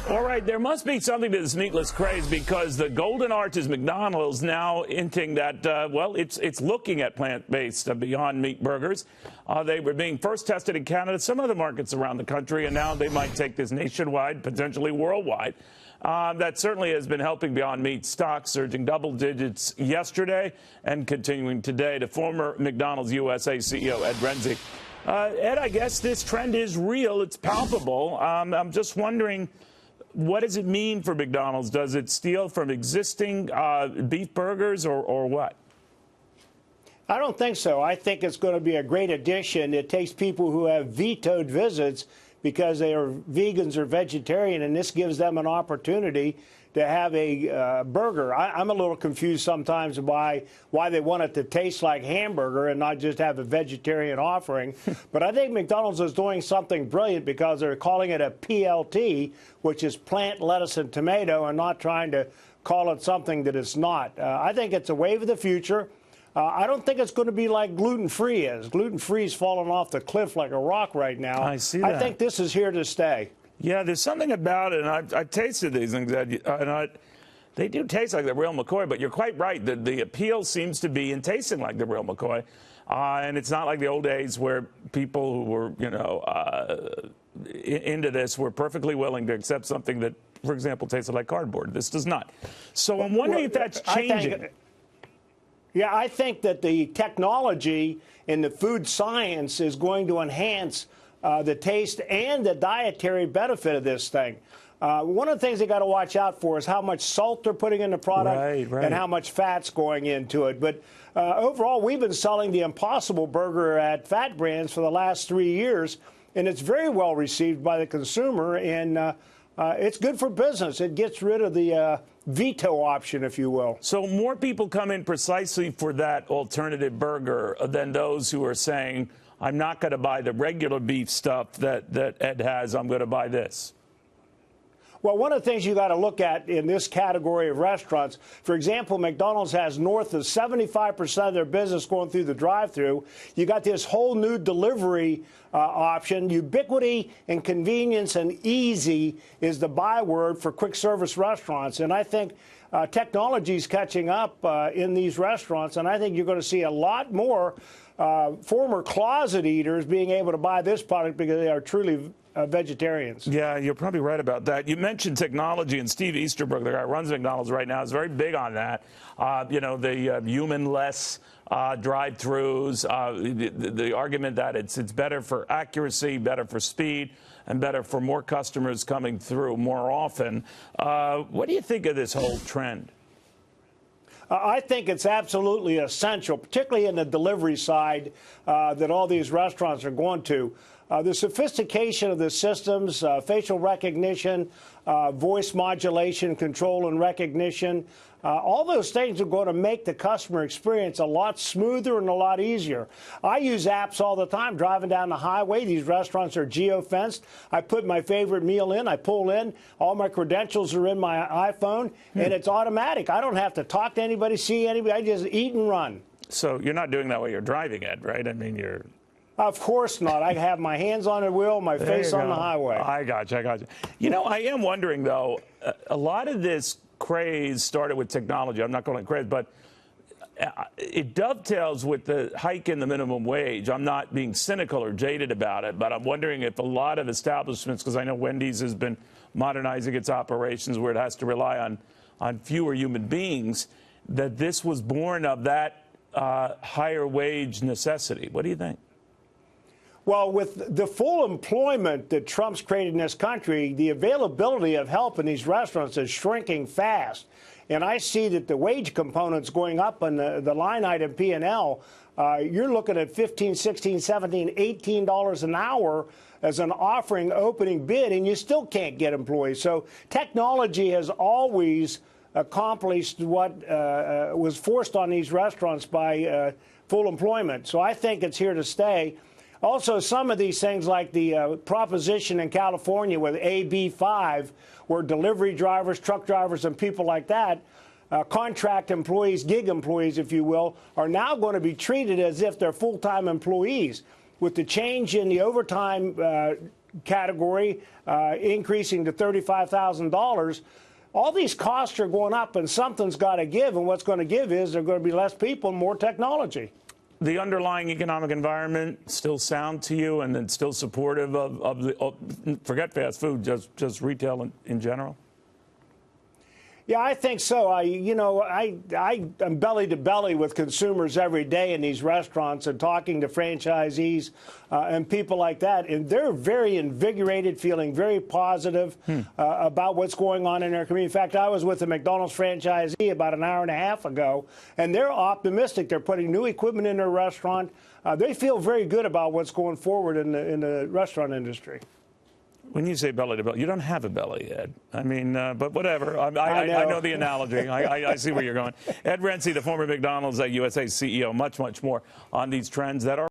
All right, there must be something to this meatless craze because the Golden Arches McDonald's now hinting that, well, it's looking at plant-based Beyond Meat burgers. They were being first tested in Canada, some other markets around the country, and now they might take this nationwide, potentially worldwide. That certainly has been helping Beyond Meat stock, surging double digits yesterday and continuing today. The former McDonald's USA CEO, Ed Rensi. Ed, I guess this trend is real. It's palpable. I'm just wondering, what does it mean for McDonald's? Does it steal from existing beef burgers or what? I don't think so. I think it's going to be a great addition. It takes people who have vetoed visits because they are vegans or vegetarian, and this gives them an opportunity to have a burger. I'm a little confused sometimes why they want it to taste like hamburger and not just have a vegetarian offering. But I think McDonald's is doing something brilliant because they're calling it a PLT, which is plant, lettuce, and tomato, and not trying to call it something that it's not. I think it's a wave of the future. I don't think it's going to be like gluten-free is. Gluten-free is falling off the cliff like a rock right now. I see that. I think this is here to stay. Yeah, there's something about it, and I've tasted these things, and they do taste like the real McCoy, but you're quite right. The appeal seems to be in tasting like the real McCoy, and it's not like the old days where people who were, into this were perfectly willing to accept something that, for example, tasted like cardboard. This does not. So I'm wondering if that's changing. I think that the technology in the food science is going to enhance the taste and the dietary benefit of this thing. One of the things they got to watch out for is how much salt they're putting in the product and how much fat's going into it. But overall, we've been selling the Impossible Burger at Fat Brands for the last 3 years, and it's very well received by the consumer, and it's good for business. It gets rid of the veto option, if you will. So more people come in precisely for that alternative burger than those who are saying, I'm not going to buy the regular beef stuff that Ed has. I'm going to buy this. Well, one of the things you got to look at in this category of restaurants, for example, McDonald's has north of 75% of their business going through the drive-thru. You got this whole new delivery option. Ubiquity and convenience and easy is the byword for quick service restaurants. And I think technology is catching up in these restaurants, and I think you're going to see a lot more former closet eaters being able to buy this product because they are truly vegetarians. Yeah, you're probably right about that. You mentioned technology, and Steve Easterbrook, the guy who runs McDonald's right now, is very big on that. The human-less drive-thrus, the argument that it's better for accuracy, better for speed, and better for more customers coming through more often. What do you think of this whole trend? I think it's absolutely essential, particularly in the delivery side, that all these restaurants are going to. The sophistication of the systems, facial recognition, voice modulation, control and recognition, all those things are going to make the customer experience a lot smoother and a lot easier. I use apps all the time driving down the highway. These restaurants are geo-fenced. I put my favorite meal in. I pull in. All my credentials are in my iPhone, and it's automatic. I don't have to talk to anybody, see anybody. I just eat and run. So you're not doing that while you're driving, Ed, right? I mean, you're... Of course not. I have my hands on the wheel, my face on the highway. I got you. You know, I am wondering, though, a lot of this craze started with technology. I'm not calling it craze, but it dovetails with the hike in the minimum wage. I'm not being cynical or jaded about it, but I'm wondering if a lot of establishments, because I know Wendy's has been modernizing its operations where it has to rely on fewer human beings, that this was born of that higher wage necessity. What do you think? Well, with the full employment that Trump's created in this country, the availability of help in these restaurants is shrinking fast. And I see that the wage component's going up on the line item P&L. You're looking at $15, $16, $17, $18 an hour as an offering opening bid, and you still can't get employees. So technology has always accomplished what was forced on these restaurants by full employment. So I think it's here to stay. Also, some of these things like the proposition in California with AB5, where delivery drivers, truck drivers, and people like that, contract employees, gig employees, if you will, are now going to be treated as if they're full-time employees. With the change in the overtime category increasing to $35,000. All these costs are going up, and something's got to give. And what's going to give is there are going to be less people and more technology. The underlying economic environment still sound to you, and then still supportive of the forget fast food, just retail in general? Yeah, I think so. I am belly to belly with consumers every day in these restaurants and talking to franchisees and people like that. And they're very invigorated, feeling very positive about what's going on in their community. In fact, I was with a McDonald's franchisee about an hour and a half ago, and they're optimistic. They're putting new equipment in their restaurant. They feel very good about what's going forward in the restaurant industry. When you say belly to belly, you don't have a belly, Ed. I mean, but whatever. I know the analogy. I see where you're going. Ed Rensi, the former McDonald's USA CEO, much more on these trends that are